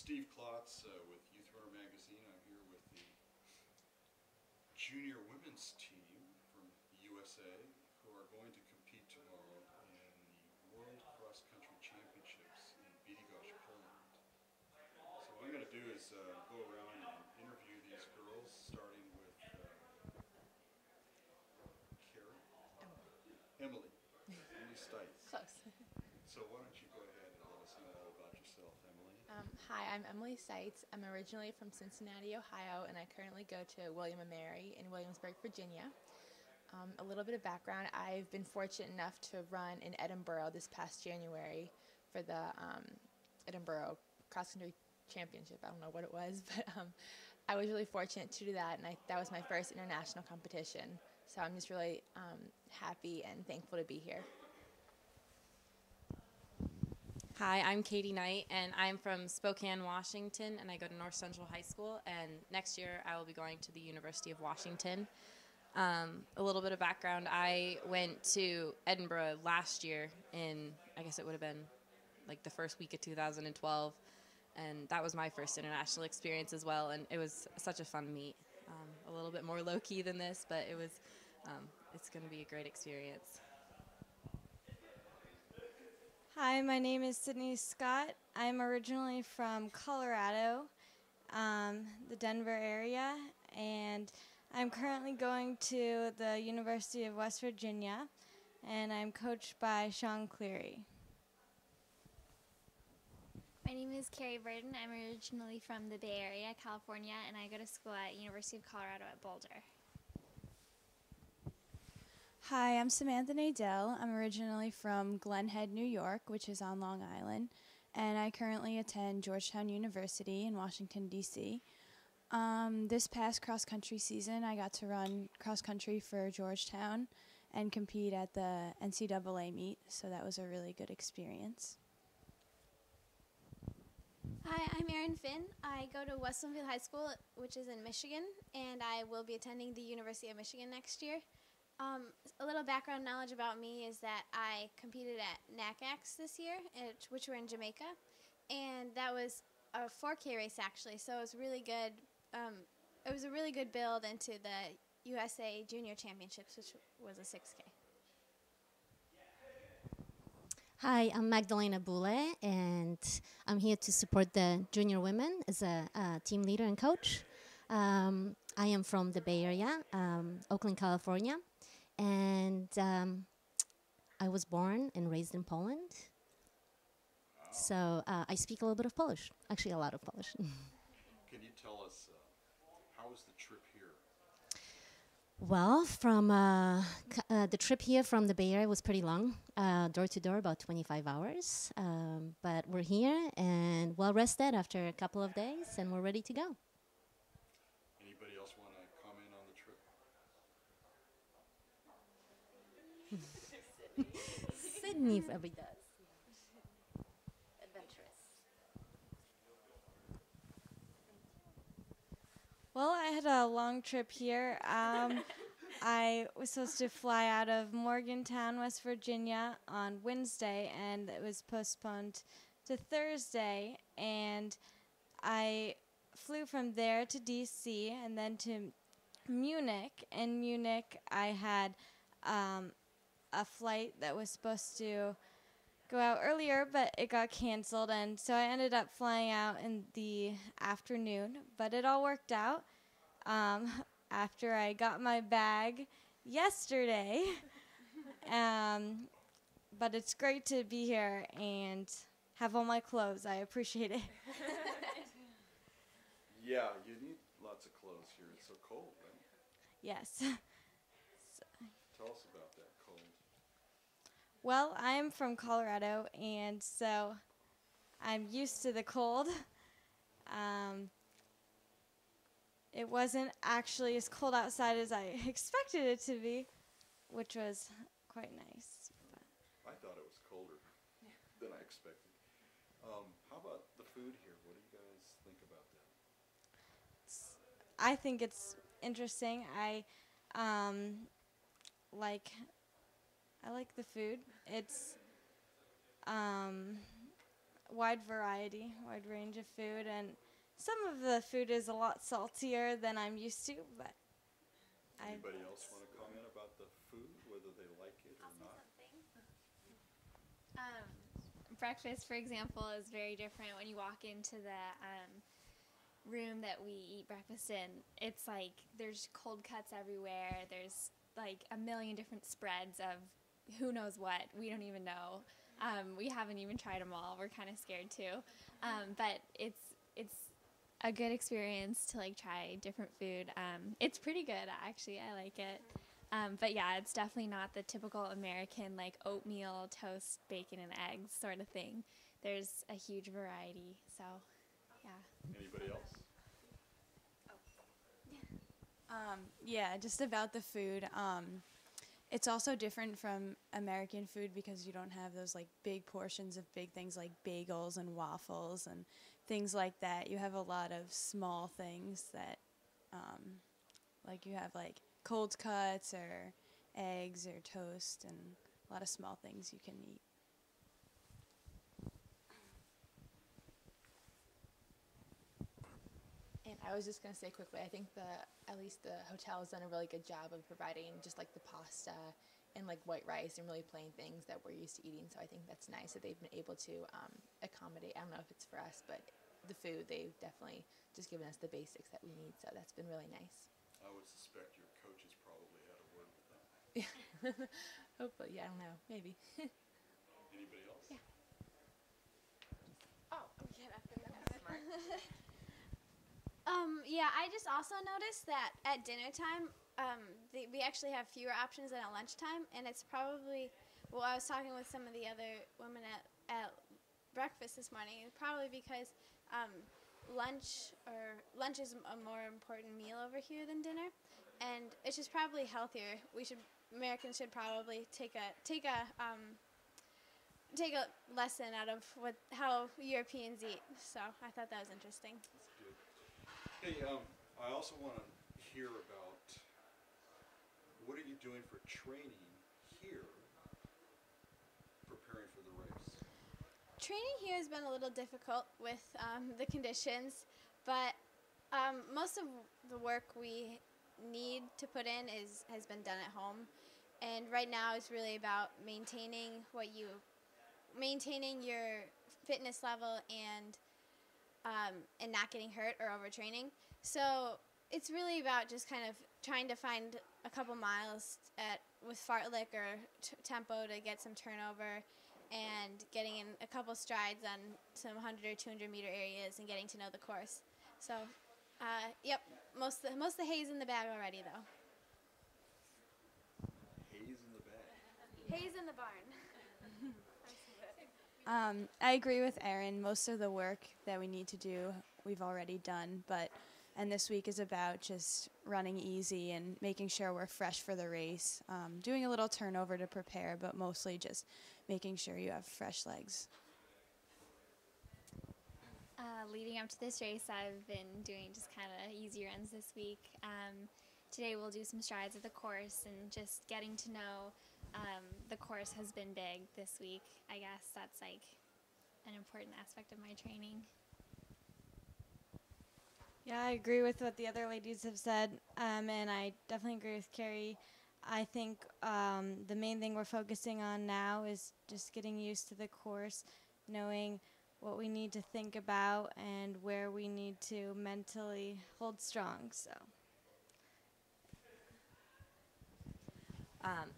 Steve Klotz with Youthrunner magazine. I'm here with the junior women's team from the USA who are going to compete tomorrow in the World Cross Country Championships in Bydgoszcz, Poland. So what I'm going to do is go around and interview these girls, starting with Carrie? Emily. Emily Stites. Close. So why don't you go ahead and let us know all about yourself, Emily? Hi, I'm Emily Seitz. I'm originally from Cincinnati, Ohio, and I currently go to William & Mary in Williamsburg, Virginia. A little bit of background, I've been fortunate enough to run in Edinburgh this past January for the Edinburgh Cross Country Championship. I don't know what it was, but I was really fortunate to do that, and that was my first international competition. So I'm just really happy and thankful to be here. Hi, I'm Katie Knight, and I'm from Spokane, Washington, and I go to North Central High School, and next year I will be going to the University of Washington. A little bit of background, I went to Edinburgh last year in, I guess it would have been like the first week of 2012, and that was my first international experience as well, and it was such a fun meet. A little bit more low-key than this, but it's going to be a great experience. Hi, my name is Sydney Scott. I'm originally from Colorado, the Denver area, and I'm currently going to the University of West Virginia, and I'm coached by Sean Cleary. My name is Carrie Burden. I'm originally from the Bay Area, California, and I go to school at University of Colorado at Boulder. Hi, I'm Samantha Nadell. I'm originally from Glen Head, New York, which is on Long Island, and I currently attend Georgetown University in Washington, D.C. This past cross-country season, I got to run cross-country for Georgetown and compete at the NCAA meet, so that was a really good experience. Hi, I'm Erin Finn. I go to West Bloomfield High School, which is in Michigan, and I will be attending the University of Michigan next year. A little background knowledge about me is that I competed at NACAX this year, which were in Jamaica, and that was a 4K race actually, so it was really good. It was a really good build into the USA Junior Championships, which was a 6K. Hi, I'm Magdalena Boule, and I'm here to support the junior women as a team leader and coach. I am from the Bay Area, Oakland, California, and I was born and raised in Poland. Wow. So I speak a little bit of Polish, actually a lot of Polish. Can you tell us, how was the trip here? Well, from the trip here from the Bay Area was pretty long, door to door, about 25 hours. But we're here and well rested after a couple of days, and we're ready to go. Anybody else want to comment on the trip? Sydney probably does. Adventurous. Well, I had a long trip here. I was supposed to fly out of Morgantown, West Virginia on Wednesday, and it was postponed to Thursday. And I flew from there to D.C. and then to Munich. In Munich, I had a flight that was supposed to go out earlier, but it got canceled, and so I ended up flying out in the afternoon, but it all worked out after I got my bag yesterday. But it's great to be here and have all my clothes. I appreciate it. Yeah, you need lots of clothes here. It's so cold, right? Yes. Tell us about that cold. Well, I'm from Colorado, and so I'm used to the cold. It wasn't actually as cold outside as I expected it to be, which was quite nice. I thought it was colder than I expected. How about the food here? What do you guys think about that? I think it's interesting. I like the food. It's wide variety, wide range of food, and some of the food is a lot saltier than I'm used to, but Anybody else want to comment about the food, whether they like it or not? Breakfast, for example, is very different when you walk into the room that we eat breakfast in. It's like there's cold cuts everywhere. There's like a million different spreads of who knows what. We don't even know. We haven't even tried them all. We're kind of scared too. But it's a good experience to like try different food. It's pretty good actually. I like it. But yeah, it's definitely not the typical American like oatmeal, toast, bacon, and eggs sort of thing. There's a huge variety. So yeah. Anybody else? Yeah, just about the food. It's also different from American food because you don't have those like big portions of big things like bagels and waffles and things like that. You have a lot of small things that, like you have like cold cuts or eggs or toast and a lot of small things you can eat. And I was just going to say quickly, I think at least the hotel has done a really good job of providing just like the pasta and like white rice and really plain things that we're used to eating. So I think that's nice that they've been able to accommodate. I don't know if it's for us, but the food, they've definitely just given us the basics that we need. So that's been really nice. I would suspect your coaches probably had a word with them. Hopefully, yeah, I don't know, maybe. Anybody else? Yeah. Oh, yeah, yeah, I just also noticed that at dinner time, we actually have fewer options than at lunchtime, and it's probably, well, I was talking with some of the other women at breakfast this morning, probably because lunch is a more important meal over here than dinner, and it's just probably healthier. Americans should probably take a lesson out of how Europeans eat. So I thought that was interesting. That's good. Hey, I also want to hear about what are you doing for training here, preparing for the race? Training here has been a little difficult with the conditions, but most of the work we need to put in has been done at home, and right now it's really about maintaining your fitness level and not getting hurt or overtraining. So it's really about just kind of trying to find a couple miles with fartlek or tempo to get some turnover, and getting in a couple strides on some 100 or 200 meter areas and getting to know the course. So, yep, most of the hay's in the bag already, though. Hay's in the bag. Hay's in the barn. I agree with Erin. Most of the work that we need to do, we've already done, and this week is about just running easy and making sure we're fresh for the race, doing a little turnover to prepare, but mostly just making sure you have fresh legs. Leading up to this race, I've been doing just kind of easy runs this week. Today we'll do some strides of the course, and just getting to know the course has been big this week. I guess that's like an important aspect of my training. Yeah, I agree with what the other ladies have said, and I definitely agree with Carrie. I think the main thing we're focusing on now is just getting used to the course, knowing what we need to think about and where we need to mentally hold strong. So.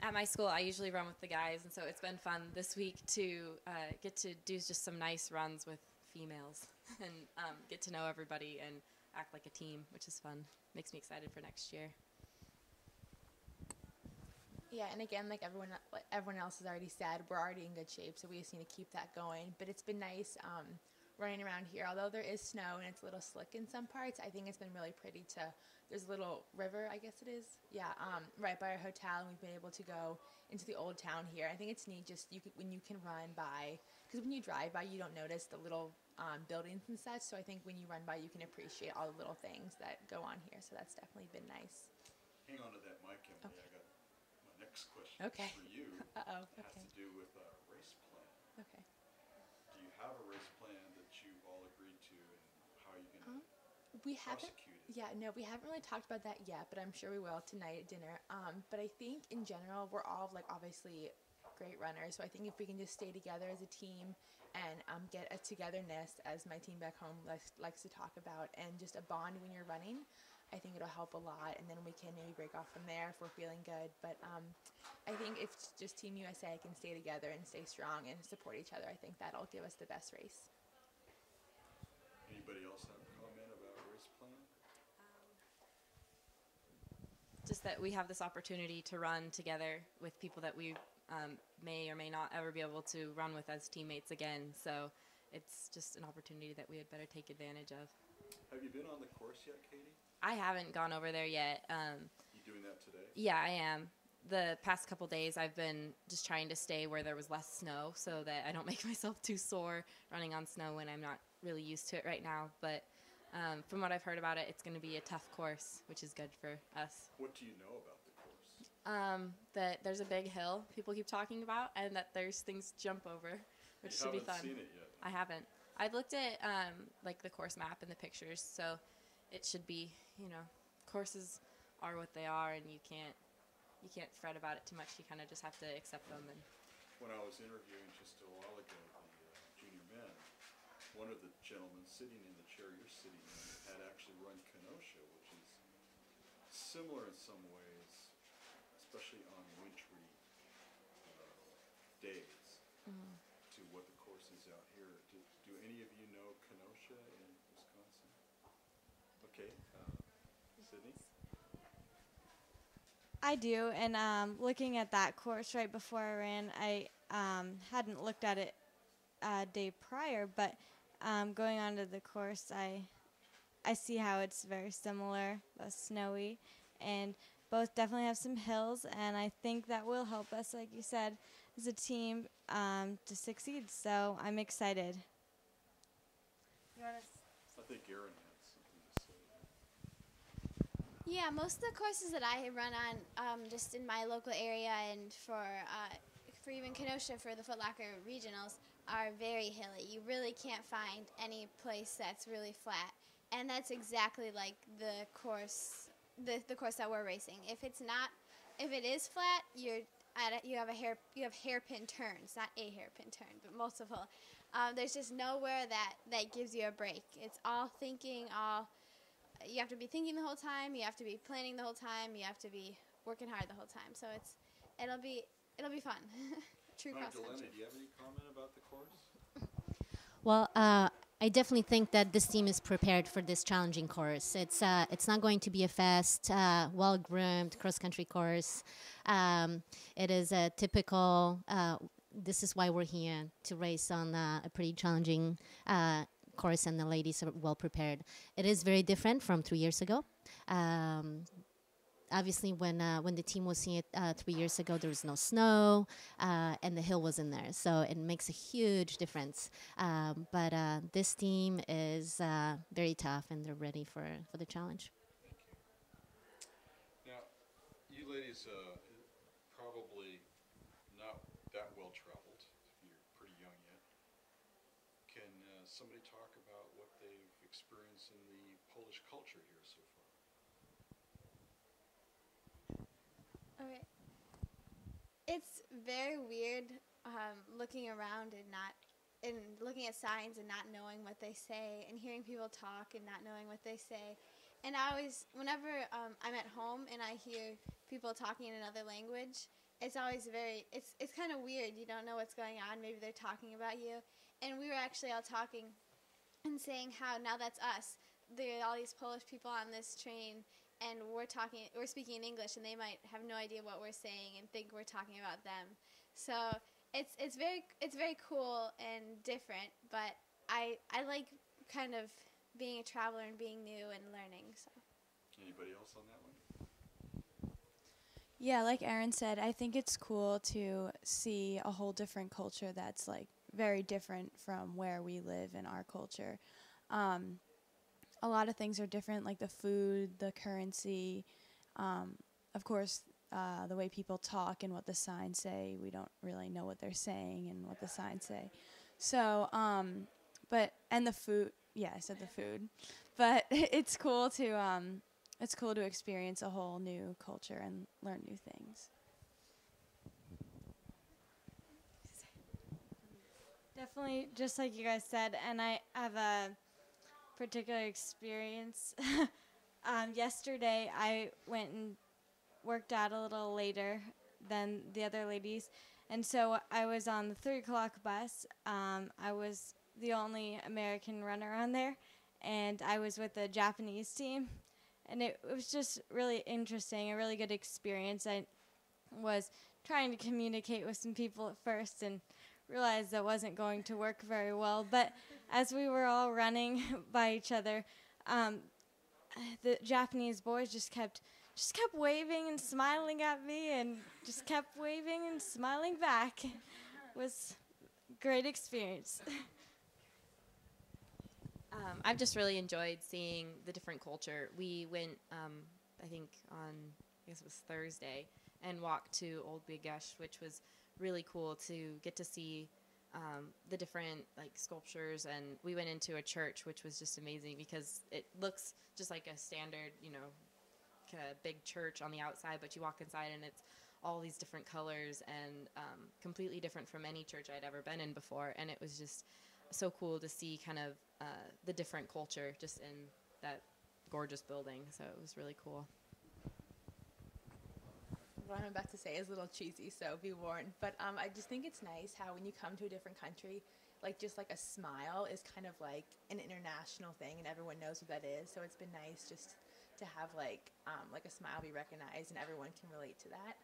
At my school, I usually run with the guys, and so it's been fun this week to get to do just some nice runs with females and get to know everybody and act like a team, which is fun. Makes me excited for next year. Yeah, and again, like everyone else has already said, we're already in good shape, so we just need to keep that going. But it's been nice running around here. Although there is snow and it's a little slick in some parts, I think it's been really pretty there's a little river, I guess it is, right by our hotel, and we've been able to go into the old town here. I think it's neat just when you can run by, because when you drive by, you don't notice the little buildings and such, so I think when you run by, you can appreciate all the little things that go on here, so that's definitely been nice. Hang on to that mic, Emily. Okay. I got my next question Okay. for you. Uh-oh, Has okay. to do with race plan. Okay. Do you have a race plan that you've all agreed to, and how you're going to We haven't. prosecute it? Yeah, no, we haven't really talked about that yet, but I'm sure we will tonight at dinner. But I think in general, we're all like obviously great runners. So I think if we can just stay together as a team and get a togetherness, as my team back home likes to talk about, and just a bond when you're running, I think it'll help a lot. And then we can maybe break off from there if we're feeling good. But I think if just Team USA can stay together and stay strong and support each other, I think that'll give us the best race. Anybody else have a comment about race plan? Just that we have this opportunity to run together with people that we may or may not ever be able to run with as teammates again. So it's just an opportunity that we had better take advantage of. Have you been on the course yet, Katie? I haven't gone over there yet. You doing that today? Yeah, I am. The past couple days I've been just trying to stay where there was less snow so that I don't make myself too sore running on snow when I'm not really used to it right now. But from what I've heard about it, it's going to be a tough course, which is good for us. What do you know about the course? That there's a big hill people keep talking about, and that there's things to jump over, which should be fun. You haven't seen it yet? I haven't. I've looked at like the course map and the pictures, so it should be, courses are what they are, and you can't fret about it too much. You kind of just have to accept them. And when I was interviewing just a while ago the junior men, one of the gentlemen sitting in the chair you're sitting in had actually run Kenosha, which is similar in some ways, especially on wintry days, to what the course is out here. Do any of you know Kenosha in Wisconsin? Okay, Sydney? I do, and looking at that course right before I ran, I hadn't looked at it a day prior, but going onto the course, I see how it's very similar, snowy, and both definitely have some hills, and I think that will help us, like you said, as a team to succeed. So I'm excited. I think Aaron had something to say. Yeah, most of the courses that I run on, just in my local area, and for even Kenosha for the Foot Locker regionals, are very hilly. You really can't find any place that's really flat, and that's exactly like the course that we're racing. If it is flat, you have hairpin turns, not a hairpin turn, but multiple. There's just nowhere that gives you a break. It's all thinking, you have to be thinking the whole time, you have to be planning the whole time, you have to be working hard the whole time. So it'll be fun. True cross country. Magdalena, do you have any comment about the course? Well, I definitely think that this team is prepared for this challenging course. It's not going to be a fast, well-groomed cross-country course. It is a typical. This is why we're here, to race on a pretty challenging course, and the ladies are well prepared. It is very different from 3 years ago. Obviously, when the team was here 3 years ago, there was no snow, and the hill wasn't there, so it makes a huge difference. But this team is very tough, and they're ready for the challenge. Thank you. Now, you ladies probably not that well traveled. You're pretty young yet. Can somebody talk about what they've experienced in the Polish culture here so far? Okay. It's very weird looking around and looking at signs and not knowing what they say, and hearing people talk and not knowing what they say. And whenever I'm at home and I hear people talking in another language, it's always it's kind of weird. You don't know what's going on. Maybe they're talking about you. And we were actually all talking and saying how now that's us. There are all these Polish people on this train, and we're speaking in English, and they might have no idea what we're saying and think we're talking about them. So it's very cool and different, but I like kind of being a traveler and being new and learning. So. Anybody else on that one? Yeah, like Erin said, I think it's cool to see a whole different culture that's like very different from where we live in our culture. A lot of things are different, like the food, the currency, of course, the way people talk and what the signs say. We don't really know what they're saying and what the signs say. So, and the food. Yeah, I said the food, but it's cool to experience a whole new culture and learn new things. Definitely, just like you guys said, and I have a particular experience. Yesterday, I went and worked out a little later than the other ladies, and so I was on the 3 o'clock bus. I was the only American runner on there, and I was with the Japanese team, and it was just really interesting, a really good experience. I was trying to communicate with some people at first and realized that wasn't going to work very well, but as we were all running by each other, the Japanese boys just kept waving and smiling at me, and just kept waving and smiling back. It was a great experience. I've just really enjoyed seeing the different culture. We went, I think I guess it was Thursday, and walked to Old Bydgoszcz, which was really cool to get to see the different like sculptures. And we went into a church, which was just amazing because it looks just like a standard, kind of big church on the outside, but you walk inside and it's all these different colors and completely different from any church I'd ever been in before. And it was just so cool to see kind of the different culture just in that gorgeous building. So it was really cool. What I'm about to say is a little cheesy, so be warned. But I just think it's nice how when you come to a different country, like just like a smile is kind of like an international thing, and everyone knows what that is. So it's been nice just to have like a smile be recognized, and everyone can relate to that.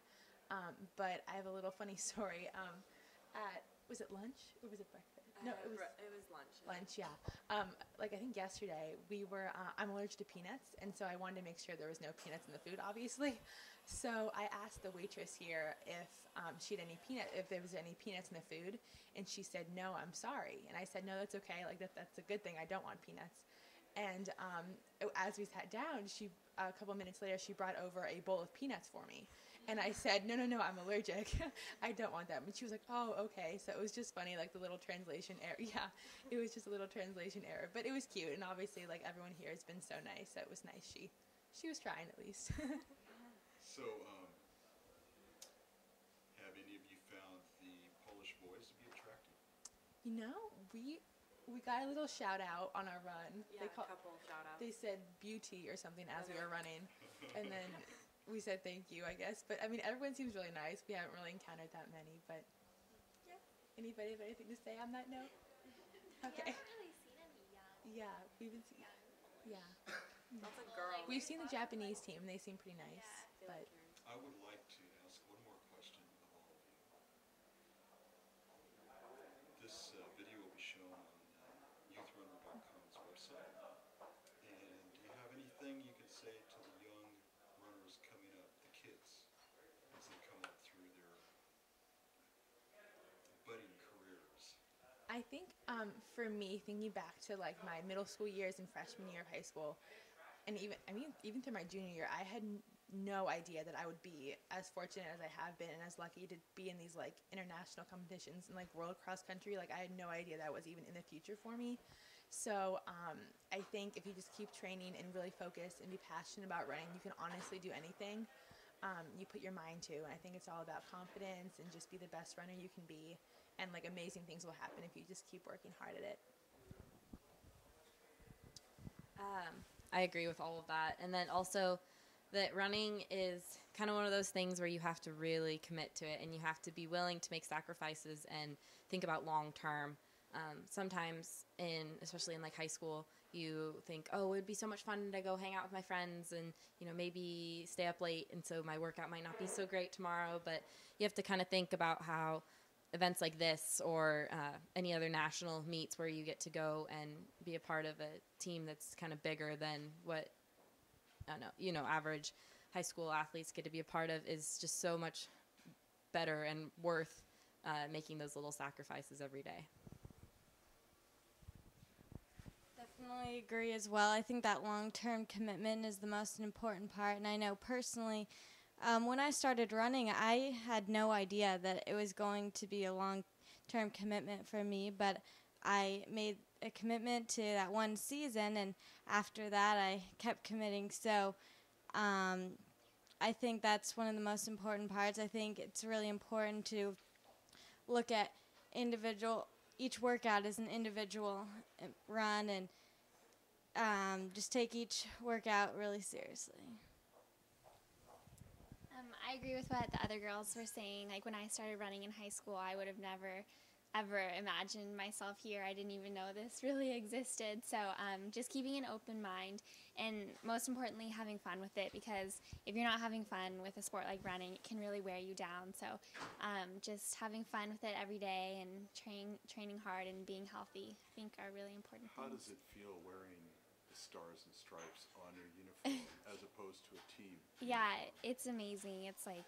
But I have a little funny story. Was it lunch or was it breakfast? No, it was lunch. Lunch, yeah. Like I think yesterday we were. I'm allergic to peanuts, and so I wanted to make sure there was no peanuts in the food, obviously. So I asked the waitress here if if there was any peanuts in the food, and she said no, I'm sorry. And I said no, that's okay. Like that's a good thing. I don't want peanuts. And as we sat down, a couple minutes later she brought over a bowl of peanuts for me. And I said, no, I'm allergic. I don't want them. And she was like, oh, okay. So it was just funny, like the little translation error. Yeah, it was just a little translation error. But it was cute. And obviously, like, everyone here has been so nice. So it was nice. She was trying at least. So, have any of you found the Polish boys to be attractive? We got a little shout out on our run. Yeah, a couple shout outs. They said beauty or something as we were running. And then we said thank you, I guess. But I mean, everyone seems really nice. We haven't really encountered that many, but yeah. Anybody have anything to say on that note? Okay. Yeah, I haven't really seen any young. Yeah, we've been seeing. Yeah. Lots of girls. We've seen the Japanese team. They seem pretty nice. But I would like to ask one more question of all of you. This video will be shown on Youthrunner.com's website. And do you have anything you could say to the young runners coming up, the kids, as they come up through their budding careers? I think for me, thinking back to like my middle school years and freshman year of high school, and even through my junior year, I had no idea that I would be as fortunate as I have been and as lucky to be in these like international competitions and like world cross country. Like I had no idea that was even in the future for me. So I think if you just keep training and really focus and be passionate about running, you can honestly do anything you put your mind to. And I think it's all about confidence and just be the best runner you can be. And like amazing things will happen if you just keep working hard at it. I agree with all of that. And then also that running is kind of one of those things where you have to really commit to it, and you have to be willing to make sacrifices and think about long term. Sometimes especially in like high school, you think, oh, it would be so much fun to go hang out with my friends and, maybe stay up late. And so my workout might not be so great tomorrow, but you have to kind of think about how events like this or any other national meets where you get to go and be a part of a team that's kind of bigger than what, average high school athletes get to be a part of is just so much better and worth making those little sacrifices every day. Definitely agree as well. I think that long-term commitment is the most important part. And I know personally, when I started running, I had no idea that it was going to be a long long-term commitment for me, but I made a commitment to that one season, and after that I kept committing. So I think that's one of the most important parts. I think it's really important to look at each workout as an individual run, and just take each workout really seriously. I agree with what the other girls were saying. Like, when I started running in high school, I would have never, ever imagined myself here. I didn't even know this really existed. So just keeping an open mind, and most importantly, having fun with it, because if you're not having fun with a sport like running, it can really wear you down. So just having fun with it every day and training hard and being healthy, I think, are really important How things. does it feel wearing the stars and stripes on your uniform as opposed to a team? Yeah, it's amazing. It's like,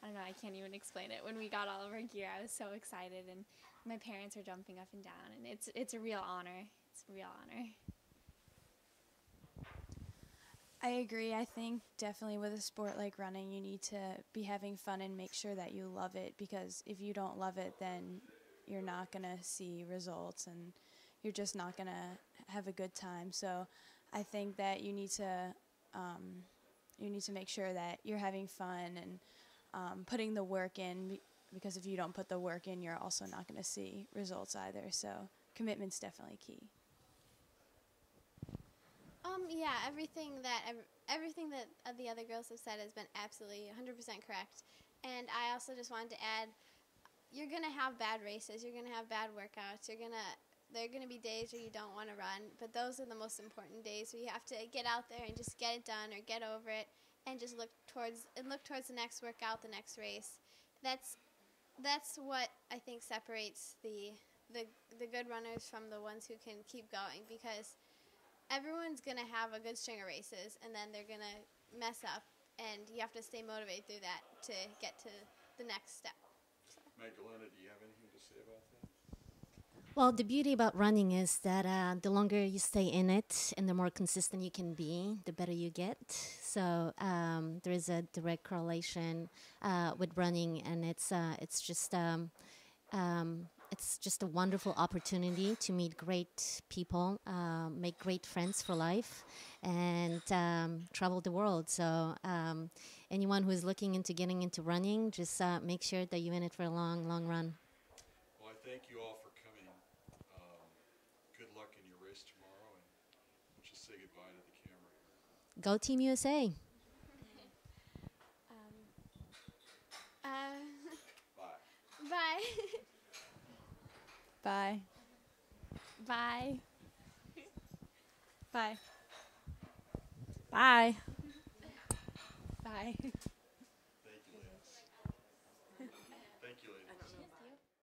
I don't know, I can't even explain it. When we got all of our gear, I was so excited, and my parents are jumping up and down, and it's a real honor. It's a real honor. I agree. I think definitely with a sport like running, you need to be having fun and make sure that you love it, because if you don't love it, then you're not going to see results and you're just not going to have a good time. So I think that you need to make sure that you're having fun and putting the work in, because if you don't put the work in, you're also not going to see results either. So commitment's definitely key. Yeah, everything that the other girls have said has been absolutely 100% correct. And I also just wanted to add, you're going to have bad races, you're going to have bad workouts, there are going to be days where you don't want to run, but those are the most important days where you have to get out there and just get it done or get over it, and just look towards the next workout, the next race. That's what I think separates the good runners from the ones who can keep going, because everyone's going to have a good string of races, and then they're going to mess up, and you have to stay motivated through that to get to the next step. So. Magdalena, do you have anything to say about that? Well, the beauty about running is that the longer you stay in it and the more consistent you can be, the better you get. So there is a direct correlation with running, and it's just a wonderful opportunity to meet great people, make great friends for life, and travel the world. So anyone who is looking into getting into running, just make sure that you're in it for a long, long run. Well, I thank you all for coming. Good luck in your race tomorrow, and we'll just say goodbye to the camera here. Go Team USA! Bye. Bye. Bye. Bye. Bye. Bye. Bye.